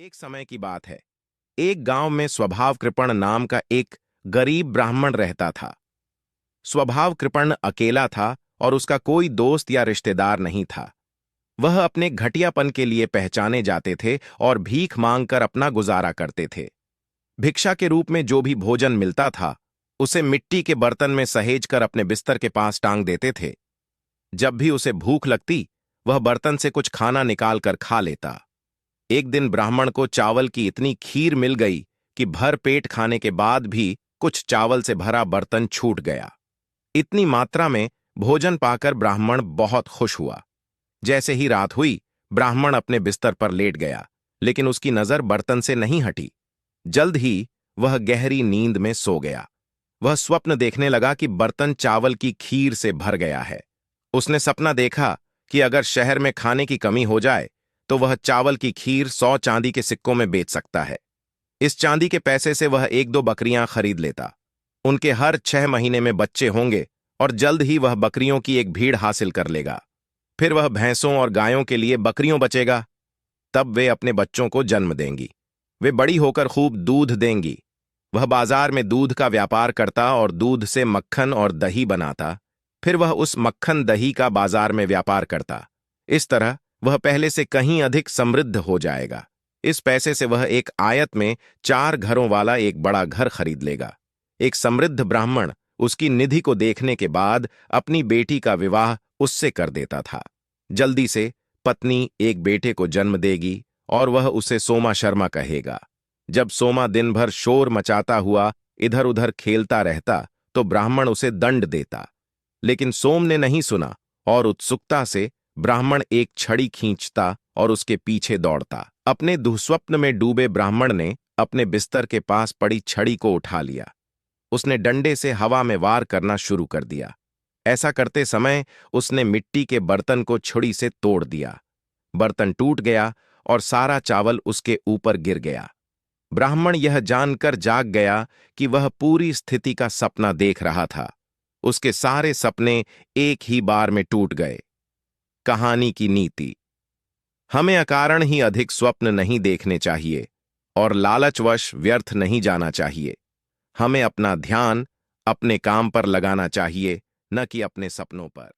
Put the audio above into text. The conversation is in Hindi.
एक समय की बात है। एक गांव में स्वभाव कृपण नाम का एक गरीब ब्राह्मण रहता था। स्वभाव कृपण अकेला था और उसका कोई दोस्त या रिश्तेदार नहीं था। वह अपने घटियापन के लिए पहचाने जाते थे और भीख मांगकर अपना गुजारा करते थे। भिक्षा के रूप में जो भी भोजन मिलता था उसे मिट्टी के बर्तन में सहेज कर अपने बिस्तर के पास टांग देते थे। जब भी उसे भूख लगती वह बर्तन से कुछ खाना निकाल कर खा लेता। एक दिन ब्राह्मण को चावल की इतनी खीर मिल गई कि भर पेट खाने के बाद भी कुछ चावल से भरा बर्तन छूट गया। इतनी मात्रा में भोजन पाकर ब्राह्मण बहुत खुश हुआ। जैसे ही रात हुई ब्राह्मण अपने बिस्तर पर लेट गया, लेकिन उसकी नजर बर्तन से नहीं हटी। जल्द ही वह गहरी नींद में सो गया। वह स्वप्न देखने लगा कि बर्तन चावल की खीर से भर गया है। उसने सपना देखा कि अगर शहर में खाने की कमी हो जाए तो वह चावल की खीर 100 चांदी के सिक्कों में बेच सकता है। इस चांदी के पैसे से वह 1-2 बकरियां खरीद लेता। उनके हर 6 महीने में बच्चे होंगे और जल्द ही वह बकरियों की एक भीड़ हासिल कर लेगा। फिर वह भैंसों और गायों के लिए बकरियों बचेगा। तब वे अपने बच्चों को जन्म देंगी। वे बड़ी होकर खूब दूध देंगी। वह बाजार में दूध का व्यापार करता और दूध से मक्खन और दही बनाता। फिर वह उस मक्खन दही का बाजार में व्यापार करता। इस तरह वह पहले से कहीं अधिक समृद्ध हो जाएगा। इस पैसे से वह एक आयत में 4 घरों वाला एक बड़ा घर खरीद लेगा। एक समृद्ध ब्राह्मण उसकी निधि को देखने के बाद अपनी बेटी का विवाह उससे कर देता था। जल्दी से पत्नी एक बेटे को जन्म देगी और वह उसे सोमा शर्मा कहेगा। जब सोमा दिन भर शोर मचाता हुआ इधर उधर खेलता रहता तो ब्राह्मण उसे दंड देता, लेकिन सोम ने नहीं सुना और उत्सुकता से ब्राह्मण एक छड़ी खींचता और उसके पीछे दौड़ता। अपने दुःस्वप्न में डूबे ब्राह्मण ने अपने बिस्तर के पास पड़ी छड़ी को उठा लिया। उसने डंडे से हवा में वार करना शुरू कर दिया। ऐसा करते समय उसने मिट्टी के बर्तन को छुरी से तोड़ दिया। बर्तन टूट गया और सारा चावल उसके ऊपर गिर गया। ब्राह्मण यह जानकर जाग गया कि वह पूरी स्थिति का सपना देख रहा था। उसके सारे सपने एक ही बार में टूट गए। कहानी की नीति: हमें अकारण ही अधिक स्वप्न नहीं देखने चाहिए और लालचवश व्यर्थ नहीं जाना चाहिए। हमें अपना ध्यान अपने काम पर लगाना चाहिए, न कि अपने सपनों पर।